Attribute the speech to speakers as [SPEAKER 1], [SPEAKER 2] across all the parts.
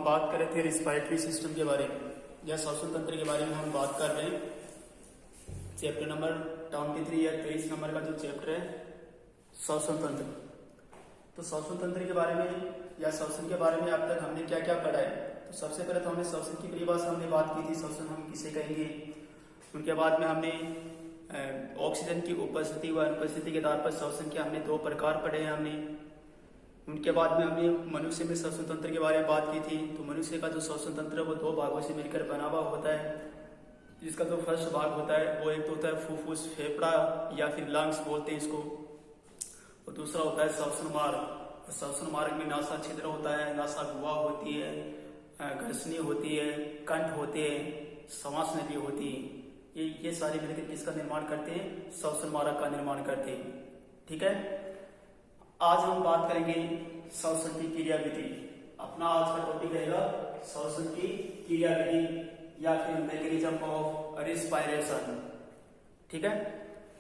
[SPEAKER 1] बात कर रहे थे रिस्पायरेटरी सिस्टम के बारे में या श्वसन तंत्र के बारे में हम बात कर रहे हैं। चैप्टर नंबर 23 या 23 नंबर का जो चैप्टर है श्वसन तंत्र। तो श्वसन तंत्र के बारे में या श्वसन के बारे में अब तक हमने क्या क्या पढ़ा है। तो सबसे पहले तो हमने श्वसन की परिभाषा हमने बात की थी, श्वसन हम किसे कहेंगे। उनके बाद में हमने ऑक्सीजन की उपस्थिति व अनुपस्थिति के आधार पर श्वसन के हमने दो प्रकार पढ़े हैं हमने। उनके बाद में हमने मनुष्य में श्वसन तंत्र के बारे में बात की थी। तो मनुष्य का जो श्वसन तंत्र है वो दो भागों से मिलकर बना हुआ होता है, जिसका जो फर्स्ट भाग होता है वो एक तो होता है फुफ्फुस, फेफड़ा या फिर लंग्स बोलते हैं इसको, और दूसरा होता है श्वसन मार्ग। श्वसन मार्ग में नासा छिद्र होता है, नासा गुहा होती है, घर्षणी होती है, कंठ होते हैं, श्वास नली होती है। ये सारे मिलकर किसका निर्माण करते हैं? श्वसन मार्ग का निर्माण करते हैं। ठीक है, आज हम बात करेंगे श्वसन की क्रियाविधि। अपना आज का टॉपिक रहेगा श्वसन की क्रियाविधि या फिर मैकेनिज्म ऑफ रेस्पिरेशन। ठीक है,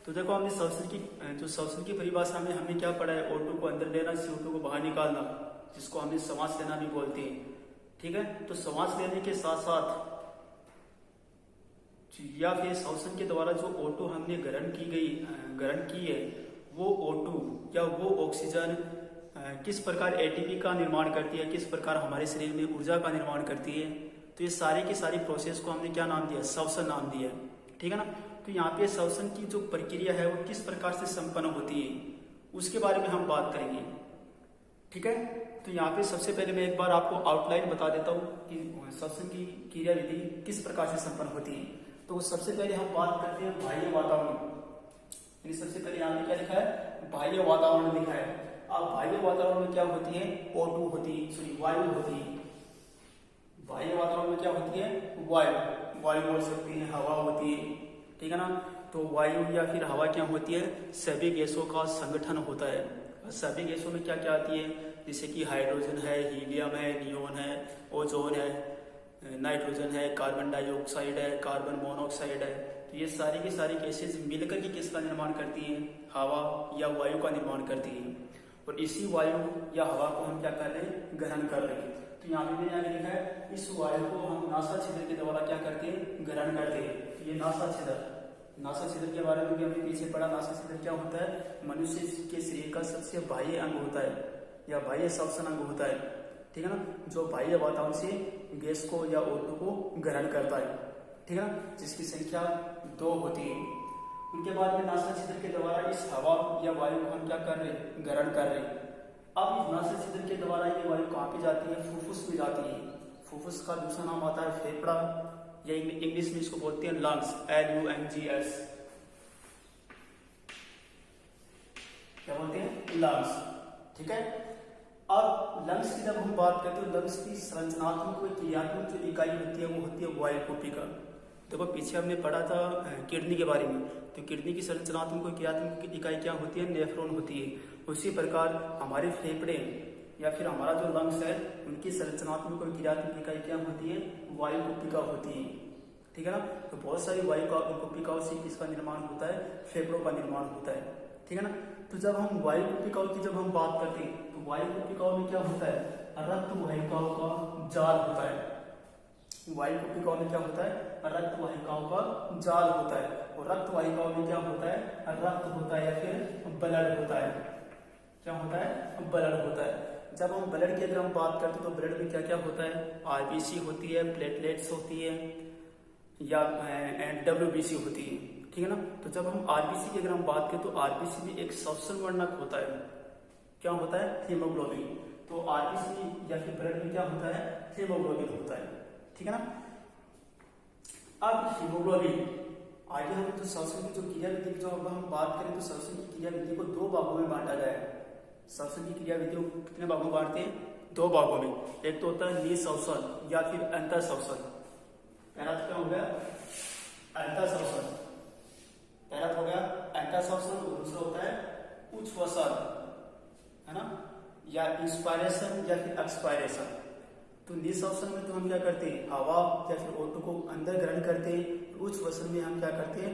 [SPEAKER 1] तो देखो हमने श्वसन की परिभाषा में हमने क्या पढ़ा है? O2 को अंदर लेना, CO2 को बाहर निकालना, जिसको हमने सांस लेना भी बोलते हैं। ठीक है, तो सांस लेने के साथ साथ या फिर श्वसन के द्वारा जो O2 हमने ग्रहण की है वो O2 या वो ऑक्सीजन किस प्रकार ATP का निर्माण करती है, किस प्रकार हमारे शरीर में ऊर्जा का निर्माण करती है। तो ये सारी की सारी प्रोसेस को हमने क्या नाम दिया? श्वसन नाम दिया। ठीक है ना। तो यहाँ पे श्वसन की जो प्रक्रिया है वो किस प्रकार से संपन्न होती है उसके बारे में हम बात करेंगे। ठीक है, तो यहाँ पे सबसे पहले मैं एक बार आपको आउटलाइन बता देता हूँ कि श्वसन की क्रियाविधि किस प्रकार से संपन्न होती है। तो सबसे पहले हम बात करते हैं बाह्य वातावरण। सबसे पहले यहाँ पे क्या लिखा है? बाह्य वातावरण लिखा है। अब बाह्य वातावरण में क्या होती है? O2 होती है, वायु होती है। बाह्य वातावरण में क्या होती है? वायु बोल सकते हैं, हवा होती है। ठीक है ना। तो वायु या फिर हवा क्या होती है? सभी गैसों का संगठन होता है। सभी गैसों में क्या क्या आती है? जैसे कि हाइड्रोजन है, हीलियम है, नियोन है, ओजोन है, नाइट्रोजन है, कार्बन डाइऑक्साइड है, कार्बन मोनोऑक्साइड है। तो ये सारी की सारी गैसेज मिलकर के किसका निर्माण करती हैं? हवा या वायु का निर्माण करती हैं। और इसी वायु या हवा को हम क्या कर रहे हैं? ग्रहण कर रहे हैं। तो यहाँ पे मैंने आगे लिखा है इस वायु को हम नासा छिद्र के द्वारा क्या करते हैं? ग्रहण करते हैं। तो ये नासा छिद्र के बारे में भी हमने पीछे पढ़ा। नासा छिद्र क्या होता है? मनुष्य के शरीर का सबसे बाह्य अंग होता है या बाह्य श्वसन अंग होता है। ठीक है ना, जो बाह्य वातावरण से गैस को या O2 को ग्रहण करता है। ठीक है ना, जिसकी संख्या 2 होती है। उनके बाद में नासा छिद्र के द्वारा इस हवा या वायु को हम क्या कर रहे हैं? ग्रहण कर रहे हैं। अब इस नासा छिद्र के द्वारा ये वायु कहाँ पे जाती है? फुफ्फुस में जाती है। फुफ्फुस का दूसरा नाम आता है फेफड़ा या इंग्लिश में इसको बोलते हैं लंग्स, LUNGS। क्या बोलते हैं? लंग्स। ठीक है, अब लंग्स की जब हम बात करते हैं तो लंग्स की संरचनात्मक व क्रियात्मक जो इकाई होती है वो होती है वायुकोपिका। देखो पीछे हमने पढ़ा था किडनी के बारे में। तो किडनी की संरचनात्मक व क्रियात्मक इकाई क्या होती है? नेफ्रॉन होती है। उसी प्रकार हमारे फेफड़े या फिर हमारा जो लंग्स है उनकी संरचनात्मक और क्रियात्मक इकाई क्या होती है? वायुकोपिका होती है। ठीक है ना। तो बहुत सारी वायुकोपिकाओं से किसका निर्माण होता है? फेफड़ों का निर्माण होता है। ठीक है ना। तो जब हम वायुकोपिकाओं की जब हम बात करते हैं तो वायुकोपिकाओं में क्या होता है? रक्त वाहिकाओं का जाल होता है। वायुकोपिकाओं में क्या होता है? रक्त वाहिकाओं का जाल होता है। और रक्त वाहिकाओं में क्या होता है? रक्त होता है या फिर ब्लड होता है। क्या होता है? ब्लड होता है। जब हम ब्लड की अगर हम बात करते हैं तो ब्लड में क्या क्या होता है? RBC होती है, प्लेटलेट्स होती है या WBC होती है। ठीक है ना। तो जब हम RBC की अगर हम बात करें तो RBC में एक श्वसन वर्णक होता है। क्या होता है? हीमोग्लोबिन। तो RBC या फिर ब्लड में क्या होता है? हीमोग्लोबिन होता है। ठीक है ना। अब हीमोग्लोबिन आगे हम तो श्वसन की जो क्रियाविधि की जो अब हम बात करें तो श्वसन की क्रियाविधि को 2 भागों में बांटा गया है। श्वसन की क्रियाविधि को कितने भागों में बांटते हैं? 2 भागों में। एक तो होता है निःश्वसन या फिर अंतर श्वसन। पहला तो क्या हो गया? अंतर श्वसन। पहला हो गया अंतर श्वसन और दूसरा होता है उच्छ्वसन, है ना, या इंस्पायरेशन या फिर एक्सपायरेशन। तो निःश्वसन में तो हम क्या करते हैं? हवा या फिर O2 को अंदर ग्रहण करते हैं। उच्छ्वसन में हम क्या करते हैं?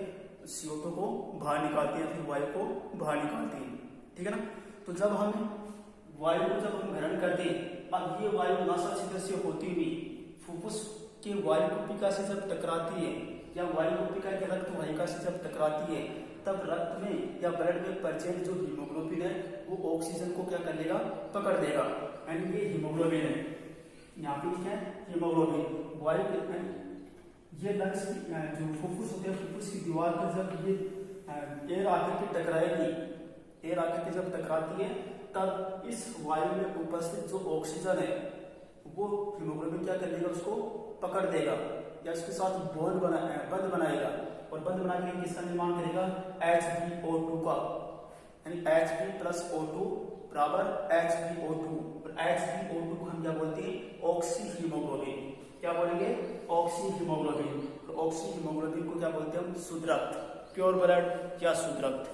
[SPEAKER 1] CO2 को बाहर निकालते हैं, फिर वायु को बाहर निकालते हैं। ठीक है ना। तो जब हम वायु को जब हम ग्रहण करते हैं अब ये वायु नासा छिद्र से होती हुई फुफ्फुस की वायु कुपिका से जब टकराती है या वायु कुपिका के रक्त वाहिका से जब टकराती है, तब रक्त में या ब्लड में प्रेजेंट जो हीमोग्लोबिन है वो ऑक्सीजन को क्या कर लेगा, पकड़ लेगा। यानी ये हीमोग्लोबिन है, यहाँ पे क्या है, हीमोग्लोबिन। वायु ये लंग्स जो फुफ्फुस होते हैं, फुफ्फुस की दीवार पर जब ये एयर आकर के टकराएगी, एयर आकर के जब टकराती है, तब इस वायु में उपस्थित जो ऑक्सीजन है वो हीमोग्लोबिन क्या कर लेगा, उसको पकड़ देगा या इसके साथ बंध बनाएगा और बंध बना के किसका निर्माण करेगा, HbO2 का। यानी Hb प्लस O2 बराबर HbO2, और HbO2 को हम क्या बोलते हैं, ऑक्सी हीमोग्लोबिन। क्या बोलेंगे, ऑक्सी हीमोग्लोबिन। तो ऑक्सी हीमोग्लोबिन को क्या बोलते हैं हम, शुद्ध रक्त, प्योर ब्लड या शुद्ध रक्त।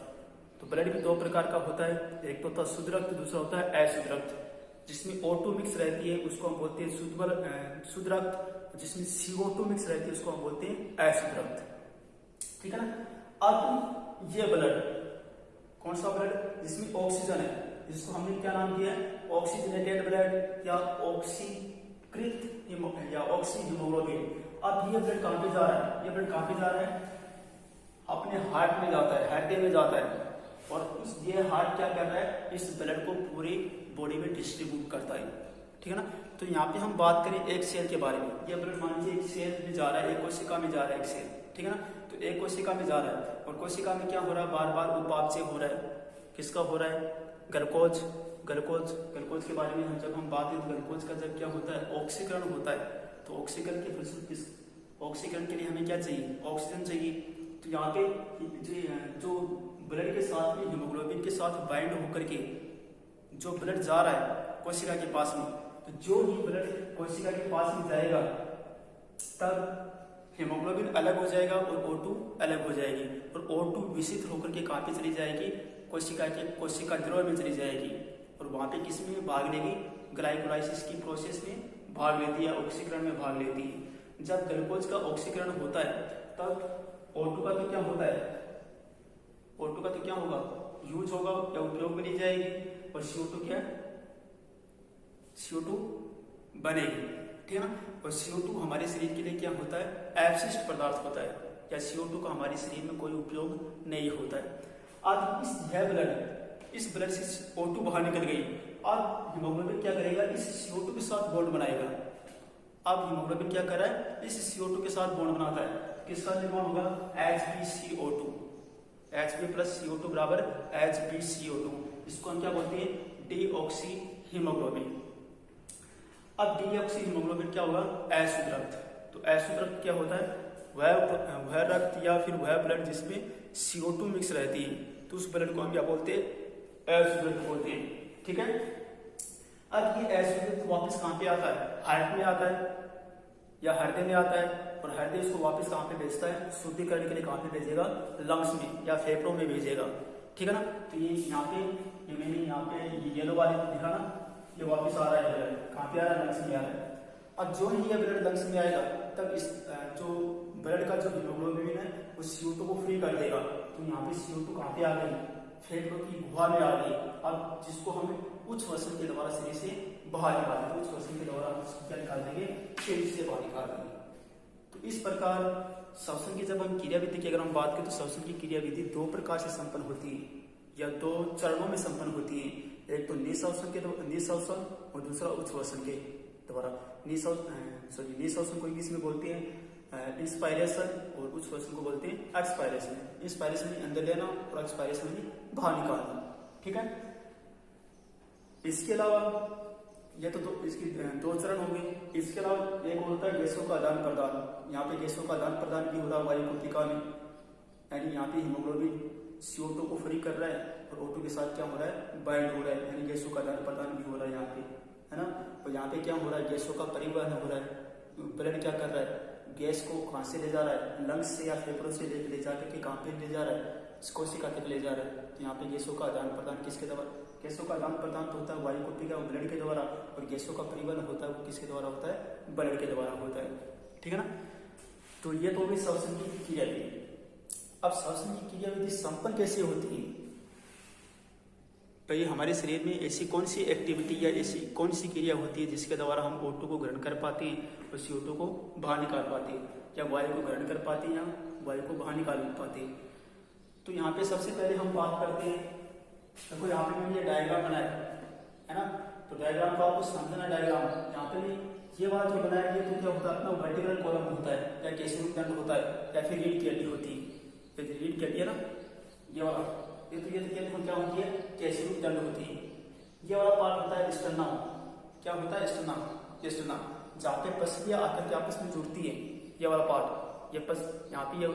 [SPEAKER 1] तो ब्लड भी दो प्रकार का होता है, एक तो होता है शुद्ध रक्त, दूसरा होता है अशुद्ध रक्त। जिसमें O2 मिक्स रहती है उसको हम बोलते हैं शुद्ध रक्त, जिसमें CO2 मिक्स रहती है उसको हम बोलते हैं अशुद्ध रक्त। ठीक है ना। अब ये ब्लड कौन सा ब्लड, जिसमें ऑक्सीजन है, जिसको हमने क्या नाम दिया है, ऑक्सीजनेटेड ब्लड या ऑक्सीकृत या ऑक्सी हीमोग्लोबिन। अब ये ब्लड कहां पे जा रहा है, ये ब्लड कहां पे जा रहा है, अपने हार्ट में जाता है, हृदय में जाता है, और ये हार्ट क्या कर रहा है, इस ब्लड को पूरी बॉडी में डिस्ट्रीब्यूट करता है। ठीक है ना। तो यहाँ पे हम बात करें एक सेल के बारे में। ये ब्लड मान लीजिए एक सेल में जा रहा है, एक कोशिका में जा रहा है, एक सेल, ठीक है ना। तो एक कोशिका में जा रहा है और कोशिका में क्या हो रहा है, बार बार उपापचय हो रहा है। किसका हो रहा है, ग्लूकोज के बारे में जब हम बात करें, ग्लूकोज का जब क्या होता है, ऑक्सीकरण होता है, तो ऑक्सीकरण के लिए हमें क्या चाहिए, ऑक्सीजन चाहिए। तो यहाँ पे जो ब्लड के साथ में हीमोग्लोबिन के साथ बाइंड होकर के जो ब्लड जा रहा है कोशिका के पास में, तो जो ही ब्लड कोशिका के पास में जाएगा तब हीमोग्लोबिन अलग हो जाएगा और O2 अलग हो जाएगी, और O2 विषित होकर के कहाँ पे चली जाएगी, कोशिका द्रव्य में चली जाएगी, और वहां पे किस में भाग लेगी, ग्लाइकोलाइसिस की प्रोसेस में भाग लेती है, ऑक्सीकरण में भाग लेती है। जब ग्लूकोज का ऑक्सीकरण होता है तब O2 का तो क्या होता है, O2 का तो क्या होगा, यूज होगा या उपयोग में ली जाएगी, और CO2 क्या, CO2 बनेगी। ठीक है ना। और CO2 हमारे शरीर के लिए क्या होता है, अवशिष्ट पदार्थ होता है, या CO2 का हमारे शरीर में कोई उपयोग नहीं होता है। अब इस ब्लड से O2 बाहर निकल गई, अब हीमोग्लोबिन क्या करेगा, इस CO2 के साथ बॉन्ड बनाएगा। अब हीमोग्लोबिन क्या कर रहा है, इस CO2 के साथ बॉन्ड बनाता है, किसका निर्माण होगा, HbCO2, Hb प्लस CO2 बराबर HbCO2। इसको हम क्या बोलते हैं, डीऑक्सी हीमोग्लोबिन। अब डीऑक्सी हीमोग्लोबिन क्या होगा, अशुद्ध रक्त। तो अशुद्ध रक्त क्या होता है, वह रक्त या फिर वह ब्लड जिसमें CO2 मिक्स रहती है, तो उस ब्लड को हम क्या बोलते हैं, अशुद्ध रक्त बोलते हैं। ठीक है। अब ये अशुद्ध रक्त वापस कहाँ पे आता है, हार्ट में आता है या हृदय में आता है, और हृदय इसको वापस कहाँ पे भेजता है, शुद्धिकरण के लिए कहाँ पे भेजेगा, लंग्स में या फेफड़ों में भेजेगा। ठीक है ना। तो ये यहाँ पे मैंने यहाँ पे येलो वाले दिखा ना, ये वापस आ रहा है ब्लड, कहाँ पे आ रहा है, लंग्स में आ रहा है। अब जो ही ये ब्लड लंग्स में आएगा तब इस जो ब्लड का जो हीमोग्लोबिन है वो CO2 को फ्री कर देगा। तो यहाँ पे CO2 कहाँ पे आ गई, फेफड़ों की गुहा में आ गई। अब जिसको हम उच्च श्वसन के द्वारा शरीर से बाहर निकाल देंगे, उच्च श्वसन के द्वारा क्या निकाल देंगे, शरीर से बाहर निकाल देंगे। तो इस प्रकार श्वसन की जब हम क्रिया विधि की अगर हम बात करें तो श्वसन की क्रिया विधि दो प्रकार से संपन्न होती है या दो चरणों में संपन्न होती है। एक तो निःश्वसन और दूसरा उच्छ्वसन के द्वारा। निःश्वसन को इंग्लिश में बोलते हैं इंस्पायरेशन और उच्छ्वसन को बोलते हैं एक्सपायरेशन। इंस्पायरेशन में अंदर लेना और एक्सपायरेशन में बाहर निकालना। ठीक है। इसके अलावा ये तो इसकी दो चरण होंगे। इसके अलावा एक होता है गैसों का आदान प्रदान। यहाँ पे गैसों का आदान प्रदान भी हो रहा है वायु कुटिका में, यानी यहाँ पे हीमोग्लोबिन CO2 को फ्री कर रहा है और O2 के साथ क्या हो रहा है, बाइंड हो रहा है, यानी गैसों का आदान प्रदान भी हो रहा है यहाँ पे, है ना। और यहाँ पे क्या हो रहा है, गैसों का परिवहन हो रहा है। ब्लड क्या कर रहा है, गैस को कहाँ से ले जा रहा है, लंग्स से या फेफड़ों से ले जाकर के कहाँ पे ले जा रहा है, कोशिका तक ले जा रहा है। तो यहाँ पे गैसों का आदान प्रदान किसके द्वारा, गैसों का आदान प्रदान तो होता है वायु कुटिका और ब्लड के द्वारा, और गैसों का परिवहन होता है वो किसके द्वारा होता है, ब्लड के द्वारा होता है। ठीक है ना। तो ये तो भी श्वसन की क्रिया विधि। अब श्वसन की क्रिया विधि संपन्न कैसे होती है, भाई हमारे शरीर में ऐसी कौन सी एक्टिविटी या ऐसी कौन सी क्रिया होती है जिसके द्वारा हम O2 को ग्रहण कर पाते हैं और CO2 को बाहर निकाल पाते हैं, या वायु को ग्रहण कर पाते हैं या वायु को बाहर निकाल पाते हैं। तो यहाँ पे सबसे पहले हम बात करते हैं, देखो यहाँ पे मैंने ये डायग्राम बनाया है ना, तो डायग्राम को आपको समझना। डायग्राम यहाँ पे ये वाला जो बनाया ये तो क्या होता है, अपना वर्टिकल कॉलम होता है या केसरी दंड होता है या फिर रीढ़ की हड्डी होती है। रीढ़ की हड्डी है ना, ये वाला ये तो क्या होती है, केसरी दंड होती है। ये वाला पार्ट होता है स्टर्नम। क्या होता है, स्टर्नम, जहाँ पे पसलियां आकर के आपस में जुड़ती है। ये वाला पार्ट, ये यहाँ पे ये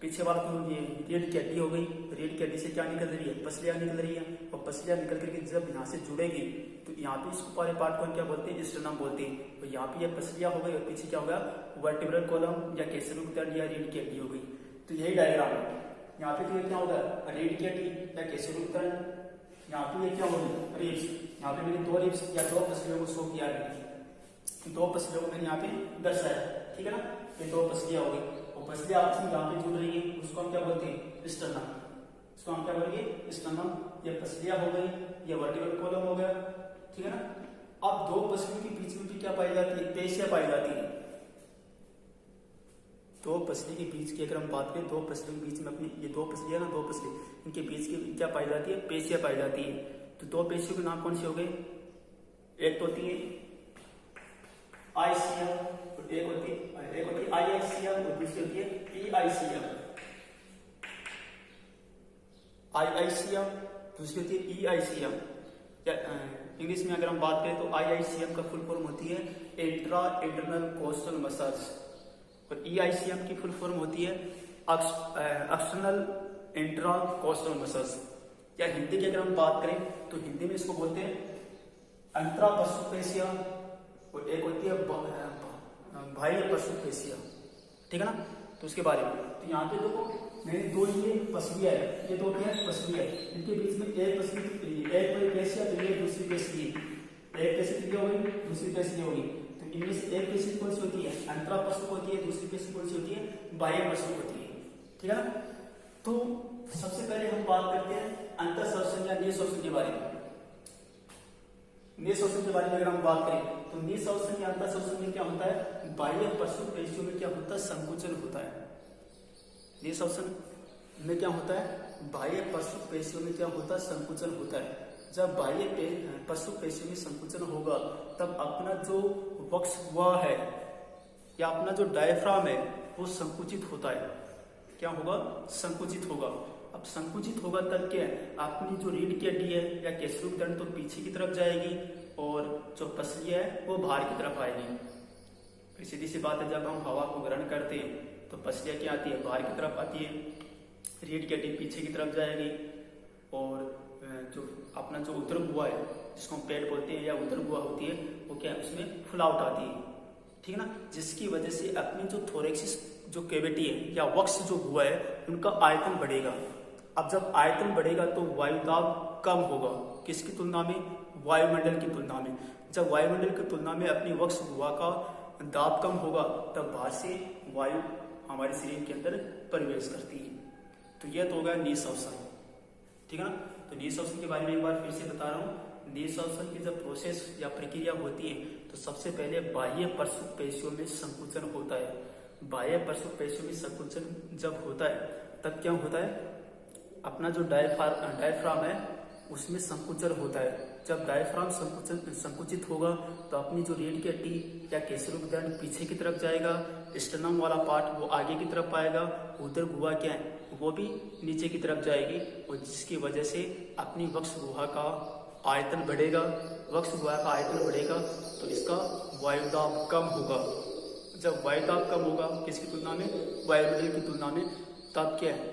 [SPEAKER 1] पीछे वाला तो ये रीढ़ की हड्डी हो गई। रीढ़ की हड्डी से क्या निकल रही है, पसलियां निकल रही है, और पसलियां निकल करके जब यहाँ से जुड़ेगी तो यहाँ पे इसको पूरे पार्ट को हम क्या बोलते हैं, स्टर्नम बोलते हैं। तो यहाँ पे ये पसलियां हो गई और पीछे क्या होगा, वर्टिब्रल कॉलम या केसरी दंड या रीढ़ की हड्डी हो गई। तो यही डायग्राम है। यहाँ पे तो क्या होगा, रीढ़ की हड्डी या केसरी दंड। यहाँ पे ये क्या होगी, रिब्स। यहाँ पे मैंने दो रिब्स या दो पसलियों को शो किया है, दो पसलियों को मैंने यहाँ पे दर्शाया, ठीक है ना। ये दो पसलियां हो गई और पसलियां आपस में यहाँ पे जुड़ रही है, उसको हम क्या बोलते हैं, स्टर्नम। इसको हम क्या बोलेंगे, स्टर्नम। ये पसलियां हो गई, ये वर्टिब्रल कॉलम हो गया, ठीक है ना। अब दो पसलियों के बीच में भी क्या पाई जाती है, पेशियां पाई जाती है। दो पसली के बीच की अगर हम बात करें, दो पसलियों के बीच में अपनी ये दो पसलियां ना, दो पसली, इनके बीच की क्या पाई जाती है, पेशियां पाई जाती है। तो दो पेशियों के नाम कौन से हो गए, एक होती है आईसीएम, एक होती है आईआईसीएम और दूसरी होती है ईआईसीएम। आईआईसीएम, दूसरी होती है ईआईसीएम। इंग्लिश में अगर हम बात करें तो आईआईसीएम का फुल फॉर्म होती है इंट्रा इंटरनल कोस्टल मसल्स, और ईआईसीएम की फुल फॉर्म होती है एक्सटर्नल इंट्रा कोस्टल मसल्स। या हिंदी की अगर हम बात करें तो हिंदी में इसको बोलते हैं अंतरा पशुपेशिया, और एक होती है बाह्य पशुपेशिया, ठीक है ना। तो उसके बारे में तो यहाँ पे देखो मैंने दो ये पसलियां है, ये दो क्या है, पसलियां है। इनके बीच में एक पसली, एक पेशिया, तो ये दूसरी पेशी, एक पेशी कितनी हो गई, दूसरी पेशी होगी। तो इनमें से एक पेशी कौन सी होती है, अंतरा पशु होती है, दूसरी पेशी कौन सी होती है, बाह्य पशु होती है, ठीक है ना। तो सबसे पहले हम बात करते हैं अंतर श्वसन या निःश्वसन के बारे में। निःश्वसन के बारे में अगर हम बात करें तो निःश्वसन या अंतर श्वसन में क्या होता है, बाह्य पशु पेशियों में क्या होता है, संकुचन होता है। निःश्वसन में क्या होता है, बाह्य पशु पेशियों में क्या होता है, संकुचन होता है। जब बाह्य पशु पेशियों में संकुचन होगा तब अपना जो वक्ष हुआ है या अपना जो डायफ्राम है वो संकुचित होता है। क्या होगा, संकुचित होगा। अब संकुचित होगा तब क्या है, अपनी जो रीढ़ की हड्डी है या केसरी दंड तो पीछे की तरफ जाएगी और जो पसलियां है वो बाहर की तरफ आएगी। फिर सीधी सी बात है, जब हम हवा को ग्रहण करते हैं तो पसलियां क्या आती है, बाहर की तरफ आती है, रीढ़ की हड्डी पीछे की तरफ जाएगी, और जो अपना जो उदर गुहा है जिसको हम पेट बोलते हैं या उदर गुहा होती है वो क्या है, उसमें फुलावट आती है, ठीक है ना। जिसकी वजह से अपनी जो थोरेक्सिस जो कैविटी है या वक्ष जो हुआ है उनका आयतन बढ़ेगा। अब जब आयतन बढ़ेगा तो वायुदाब कम होगा, किसकी तुलना में, वायुमंडल की तुलना में। जब वायुमंडल की तुलना में अपनी वक्ष गुहा का दाब कम होगा तब बाहर से वायु हमारे शरीर के अंदर प्रवेश करती है। तो यह तो होगा निःश्वसन, ठीक है ना। तो निःश्वसन के बारे में एक बार फिर से बता रहा हूँ। निःश्वसन की जब प्रोसेस या प्रक्रिया होती है तो सबसे पहले बाह्य पशु पेशियों में संकुचन होता है। बाह्य पशु पेशियों में संकुचन जब होता है तब क्या होता है, अपना जो डायफ्राम है उसमें संकुचन होता है। जब डायफ्राम संकुचित होगा तो अपनी जो रीढ़ की हड्डी या केसरी दंड पीछे की तरफ जाएगा, स्टर्नम वाला पार्ट वो आगे की तरफ आएगा, उदर गुहा क्या है वो भी नीचे की तरफ जाएगी, और जिसकी वजह से अपनी वक्ष गुहा का आयतन बढ़ेगा। वक्ष गुहा का आयतन बढ़ेगा तो इसका वायुदाब कम होगा। जब वायुदाब कम होगा किसकी तुलना में, वायुमंडल की तुलना में, तब क्या है,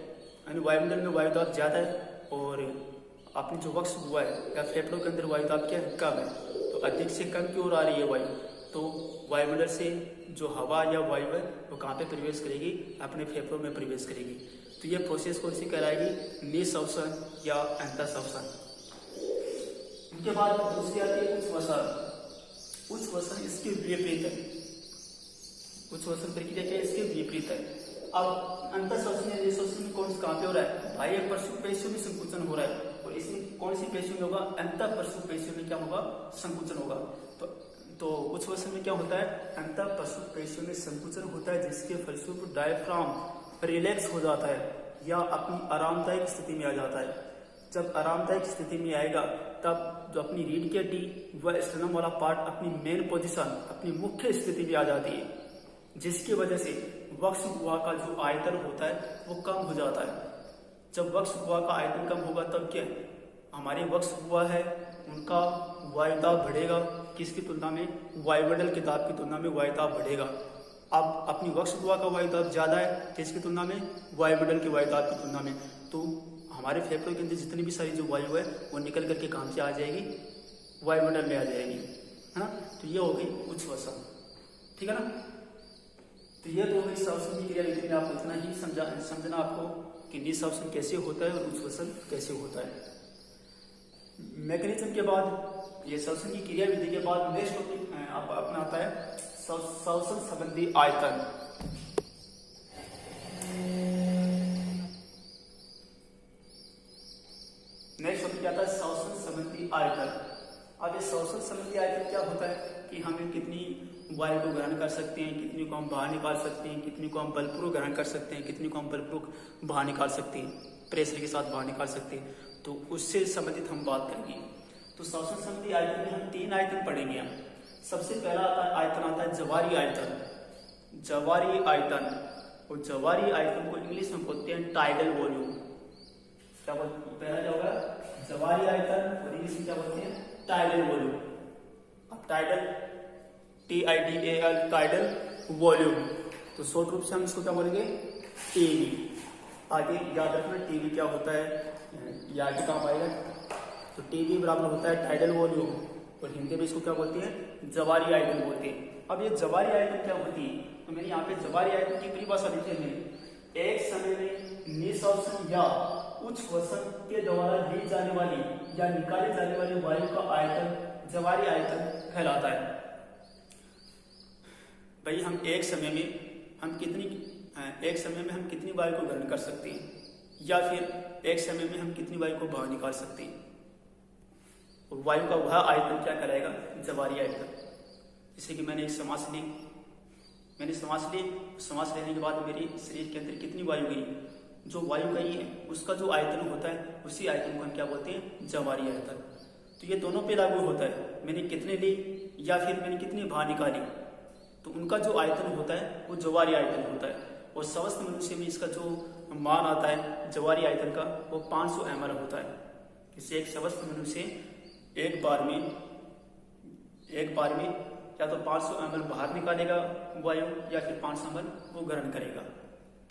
[SPEAKER 1] यानी वायुमंडल में वायुदाब ज्यादा है और अपनी जो वक्ष हुआ है या फेफड़ों के अंदर वायुदाब क्या है, कम है। तो अधिक से कम की ओर आ रही है वायु, तो वायुमंडल से जो हवा या वायु है वो कहाँ पे प्रवेश करेगी, अपने फेफड़ों में प्रवेश करेगी। तो ये प्रोसेस कौन सी कहलाएगी, निःश्वसन या अंतःश्वसन। इनके बाद दूसरी आती है उच्छ्वसन। उच्छ्वसन इसके विपरीत है। उच्छ्वसन प्रक्रिया क्या है, इसके विपरीत है। अब अंतःश्वसन या निःश्वसन कौन कहाँ पे हो रहा है, बाह्य पशु पेशियों में संकुचन हो रहा है, और इसमें कौन सी पेशियों में होगा? अंतःपरशु पेशियों में क्या होगा? संकुचन होगा। तो उच्छ्वसन में क्या होता है? अंतःपरशु पेशियों में संकुचन होता है, जिसके फलस्वरूप डायफ्राम रिलैक्स हो जाता है या अपनी आरामदायक स्थिति में आ जाता है। जब आरामदायक स्थिति में आएगा तब जो अपनी रीढ़ की हड्डी व स्टर्नम वाला पार्ट अपनी मेन पोजीशन, अपनी मुख्य स्थिति में आ जाती है, जिसकी वजह से वक्ष गुहा का जो आयतन होता है वो कम हो जाता है। जब वक्ष गुहा का आयतन कम होगा तब क्या हमारे वक्ष गुहा है उनका वायुदाब बढ़ेगा, किसकी तुलना में? वायुमंडल के दाब की तुलना में वायुदाब बढ़ेगा। अब अपनी वक्ष गुहा का वायुदाब ज्यादा है किसकी तुलना में? वायुमंडल के वायुदाब की तुलना में। तो हमारे फेफड़ों के अंदर जितनी भी सारी जो वायु है वो निकल करके कहाँ से आ जाएगी? वायुमंडल में आ जाएगी, है ना। तो ये हो गई उच्छ्वसन, ठीक है ना। तो ये तो होगी श्वसन की क्रिया विधि में आपको इतना ही समझना आपको कि निःश्वसन कैसे होता है और उच्छ्वसन कैसे होता है। मैकेनिज्म के बाद, ये श्वसन की क्रिया विधि के बाद नेक्स्ट टॉपिक अपना आता है श्वसन संबंधी आयतन। नेक्स्ट टॉपिक क्या आता है? श्वसन संबंधी आयतन। अब ये श्वसन संबंधी आयतन क्या होता है कि हमें कितनी वायु को ग्रहण कर सकते हैं, कितनी को हम बाहर निकाल सकते हैं, कितनी को हम बलपूर्वक ग्रहण कर सकते हैं, कितनी को हम बलपूर्वक बाहर निकाल सकते हैं, प्रेशर के साथ बाहर निकाल सकते हैं। तो उससे संबंधित हम बात करेंगे। तो श्वसन संबंधी आयतन में हम 3 आयतन पढ़ेंगे। हम सबसे पहला आयतन आता है जवारी आयतन। जवारी आयतन, और जवारी आयतन को इंग्लिश में बोलते हैं टाइडल वॉल्यूम। क्या बोलते हैं? पहला क्या होगा? जवारी आयतन, और इंग्लिश में क्या बोलते हैं? Tidal volume. अब टाइडल TIDAL टाइडल वॉल्यूम, तो शॉर्ट रूप से हम इसको क्या बोलेंगे? टीवी। आगे याद रखना टीवी क्या होता है, याद के काम आएगा। तो टीवी बराबर होता है टाइडल वॉल्यूम, और हिंदी में इसको क्या बोलते हैं? जवारी आयतन बोलते हैं। अब ये जवारी आयतन क्या होती है? तो मैंने यहाँ पे जवारी आयतन की परिभाषा लिखी है। एक समय में निःश्वसन या उच्छ्वसन के द्वारा ली जाने वाली या निकाली जाने वाली वायु का आयतन जवारी आयतन कहलाता है। भाई हम एक समय में हम कितनी वायु को ग्रहण कर सकते हैं, या फिर एक समय में हम कितनी वायु को बाहर निकाल सकते हैं। और वायु का वह आयतन क्या कराएगा? जवारी आयतन। जैसे कि मैंने एक सांस ली, सांस लेने के बाद मेरे शरीर के अंदर कितनी वायु गई, जो वायु गई है उसका जो आयतन होता है उसी आयतन को हम क्या बोलते हैं? जवारी आयतन। तो ये दोनों पे लागू होता है, मैंने कितने ली या फिर मैंने कितनी बाहर निकाली, तो उनका जो आयतन होता है वो जवारी आयतन होता है। और स्वस्थ मनुष्य में इसका जो मान आता है जवारी आयतन का वो 500 ml होता है। जैसे एक स्वस्थ मनुष्य एक बार में या तो 500 ml बाहर निकालेगा वायु, या फिर 500 ml वो ग्रहण करेगा,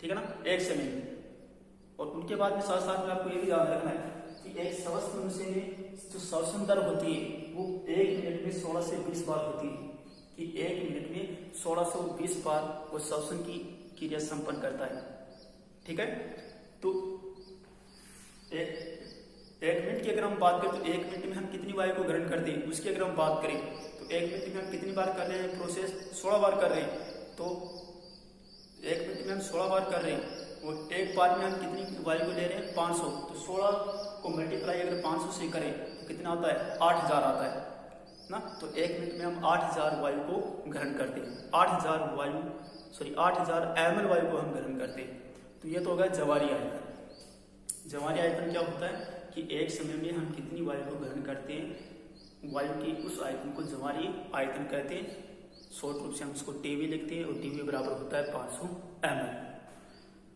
[SPEAKER 1] ठीक है ना, एक समय में। और उनके बाद में साथ साथ में आपको ये भी याद रखना है कि एक स्वस्थ मनुष्य में जो श्वसन दर होती है वो 1 मिनट में 16 से 20 बार होती है, कि 1 मिनट में 1620 बार वो श्वसन की क्रिया संपन्न करता है, ठीक है। तो एक मिनट की अगर हम बात करें तो 1 मिनट में हम कितनी वायु को ग्रहण करते हैं उसकी अगर हम बात करें तो 1 मिनट में हम कितनी बार कर रहे हैं? प्रोसेस 16 बार कर रहे हैं। तो 1 मिनट में हम 16 बार कर रहे हैं, और एक बार में हम कितनी वायु को ले रहे हैं? 500। तो 16 को मल्टीप्लाई अगर 500 से करें तो कितना आता है? 8000 आता है ना। तो 1 मिनट में हम 8000 वायु को ग्रहण करते हैं, 8000 ml वायु को हम ग्रहण करते हैं। तो ये तो होगा जवारी आयतन। जवारी आयतन क्या होता है कि एक समय में हम कितनी वायु को ग्रहण करते हैं, वायु की उस आयतन को जवारी आयतन कहते हैं। शॉर्ट रूप से हम इसको टीवी लिखते हैं, और टीवी बराबर होता है 500 ml।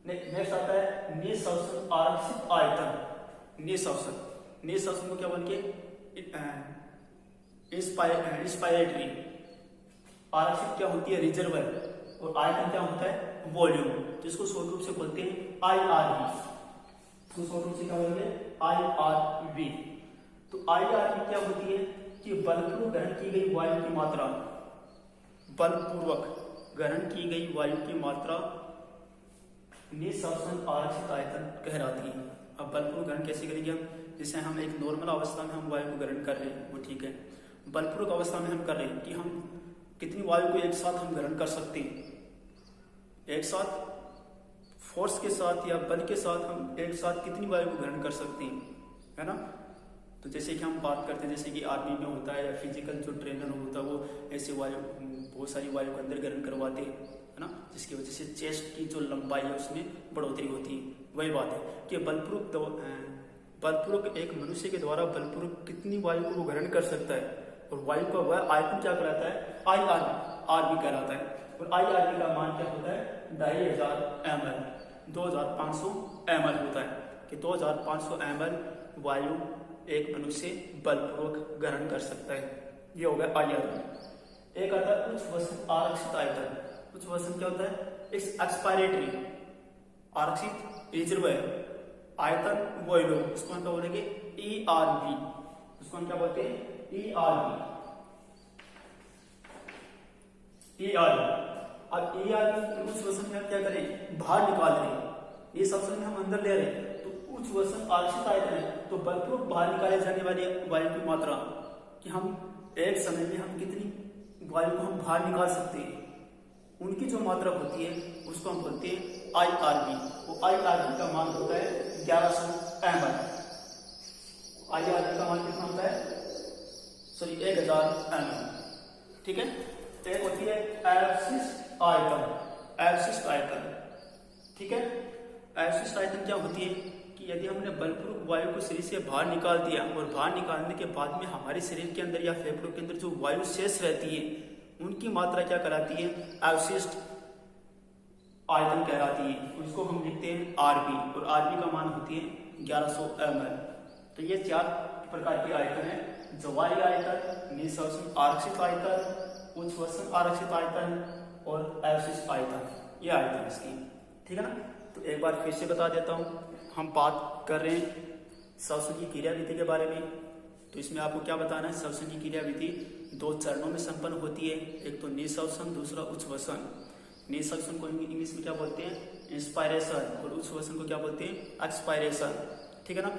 [SPEAKER 1] नेक्स्ट आता है निःश्वसन आरक्षित आयतन। निःश्वसन को क्या बोल के? इंस्पायरेटरी। आरक्षित क्या होती है? रिजर्वर। और आयतन क्या होता है? वॉल्यूम, जिसको शॉर्ट रूप से बोलते हैं IRV। तो शॉर्ट रूप से क्या बोलेंगे? IRV। तो IRV क्या होती है कि बलपूर्वक ग्रहण की गई वायु की मात्रा, बलपूर्वक ग्रहण की गई वायु की मात्रा निःश्वसन आरक्षित आयतन कहलाती है। अब बलपूर्वक ग्रहण कैसे करेंगे हम? जैसे हम एक नॉर्मल अवस्था में हम वायु को ग्रहण कर रहे हैं वो ठीक है, बलपूर्वक अवस्था में हम कर रहे हैं कि हम कितनी वायु को एक साथ हम ग्रहण कर सकते हैं, एक साथ फोर्स के साथ या बल के साथ हम एक साथ कितनी वायु को ग्रहण कर सकते हैं, है ना। तो जैसे कि हम बात करते हैं, जैसे कि आर्मी में होता है या फिजिकल जो ट्रेनर होता है वो ऐसे वायु बहुत सारी वायु का अंदर ग्रहण करवाते हैं, है ना, जिसकी वजह से चेस्ट की जो लंबाई है उसमें बढ़ोतरी होती है। वही बात है कि बलपूर्वक एक मनुष्य के द्वारा बलपूर्वक कितनी वायु को वो ग्रहण कर सकता है, और वायु का वह आयतन क्या कहलाता है, IRB कहलाता है। और IRB का मान क्या होता है, 2500 ml, 2500 ml होता है कि 2500 ml वायु एक मनुष्य बलपूर्वक ग्रहण कर सकता है। ये हो गया IRB। एक आता है उच्च वसन आरक्षित आयतन। उच्च वसन क्या होता है, एक्सपायरेटरी, आरक्षित रिजर्व आयतन वॉल्यूम, उसको हम क्या बोलेंगे, ERB, उसको हम क्या बोलते हैं, ERB। अब ERB उच्च वसन में हम क्या करें, बाहर निकाल रहे हैं, ये सब में हम अंदर ले रहे हैं, तो उच्च वसन आरक्षित आयतन है, तो बलपूर्वक बाहर निकाले जाने वाली वायु की मात्रा कि हम एक समय में हम कितनी वायु को हम बाहर निकाल सकते हैं, उनकी जो मात्रा होती है उसको हम बोलते हैं IRB। वो IRB का मान होता है 1100 ml। IRB का मान कितना होता है, 1000 ml, ठीक है। एक होती है अवशिष्ट आयतन, ठीक है। अवशिष्ट आयतन क्या होती है कि यदि हमने बलपूर्वक वायु को शरीर से बाहर निकाल दिया और बाहर निकालने के बाद में हमारे शरीर के अंदर या फेफड़ों के अंदर जो वायु शेष रहती है उनकी मात्रा क्या कहलाती है, अवशिष्ट आयतन कहलाती है। उसको हम लिखते हैं RB, और RB का मान होती है 1100 ml। तो ये 4 प्रकार के आयतन है, जवारी आयतन, निःश्वसन आरक्षित आयतन, उच्च वसन आरक्षित आयतन और अवशिष्ट आयतन, ये आयतन इसकी, ठीक है ना। तो एक बार फिर से बता देता हूँ, हम बात कर रहे हैं श्वसन की क्रियाविधि के बारे में। तो इसमें आपको क्या बताना है, श्वसन की क्रियाविधि 2 चरणों में संपन्न होती है, एक तो निःश्वसन, दूसरा उच्च वसन। निःश्वसन को इंग्लिश में क्या बोलते हैं, इंस्पायरेशन, और उच्च वसन को क्या बोलते हैं, एक्सपायरेशन, ठीक है ना।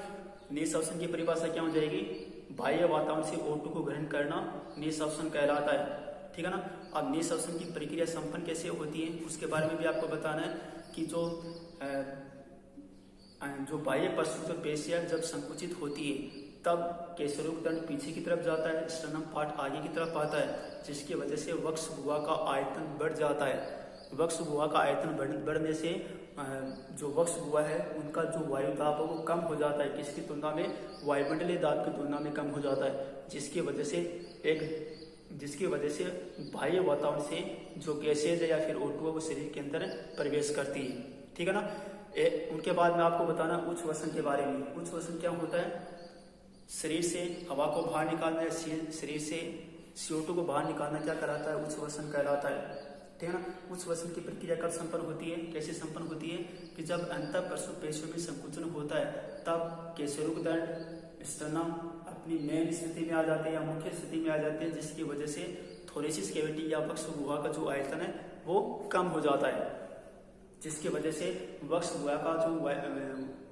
[SPEAKER 1] निःश्वसन की परिभाषा क्या हो जाएगी, बाह्य वातावरण से O2 को ग्रहण करना निःश्वसन कहलाता है, ठीक है ना। अब निःश्वसन की प्रक्रिया संपन्न कैसे होती है उसके बारे में भी आपको बताना है कि जो बाह्य प्रसूत पेशियां जब संकुचित होती है तब केसरोग दंड पीछे की तरफ जाता है, स्टर्नम पार्ट आगे की तरफ आता है, जिसकी वजह से वक्ष गुहा का आयतन बढ़ जाता है। वक्ष गुहा का आयतन बढ़ने से जो वक्ष गुहा है उनका जो वायु दाब है वो कम हो जाता है, किसकी तुलना में, वायुमंडलीय दाब की तुलना में कम हो जाता है, जिसकी वजह से बाह्य वातावरण से जो गैसेज है या फिर O2 है वो शरीर के अंदर प्रवेश करती है, ठीक है ना। उनके बाद में आपको बताना उच्च वसन के बारे में। उच्च वसन क्या होता है, शरीर से हवा को बाहर निकालना है, शरीर से CO2 को बाहर निकालना क्या कहलाता है, उच्च वसन कहलाता है, ठीक है ना। उच्च वसन की प्रक्रिया कब संपन्न होती है, कैसे संपन्न होती है कि जब अंतः प्रसूत पेशियों में संकुचन होता है तब केसरोग दंड स्टर्नम अपनी मेन स्थिति में आ जाते हैं या मुख्य स्थिति में आ जाते हैं, जिसकी वजह से थोरेसिस कैविटी या वक्ष गुहा का जो आयतन है वो कम हो जाता है, जिसकी वजह से वक्ष गुहा का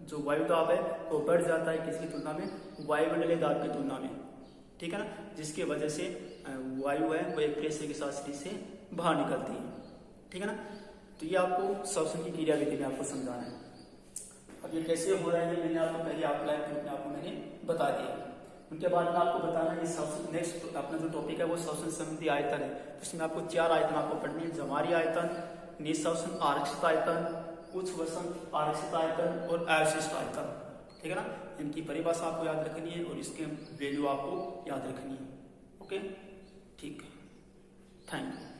[SPEAKER 1] जो वायु दाब है वो बढ़ जाता है, किसकी तुलना में, वायुमंडलीय दाब की तुलना में, ठीक है ना। जिसकी वजह से वायु है वो एक प्रेशर के साथ शरीर से बाहर निकलती है, ठीक है ना। तो ये आपको श्वसन की क्रियाविधि में आपको समझाना है। अब ये कैसे हो रहा है मैंने आपको पहले आउटलाइन के रूप में आपको मैंने बता दिया। उनके बाद में आपको बताना है श्वसन, नेक्स्ट अपना जो टॉपिक है वो श्वसन संबंधी आयतन है। इसमें आपको 4 आयतन आपको पढ़नी है, जवारी आयतन, निःश्वसन आरक्षित आयतन, उच्च वसन आरक्षित आयतन और अवशिष्ट आयतन, ठीक है ना। इनकी परिभाषा आपको याद रखनी है और इसके वैल्यू आपको याद रखनी है, ओके, ठीक, थैंक यू।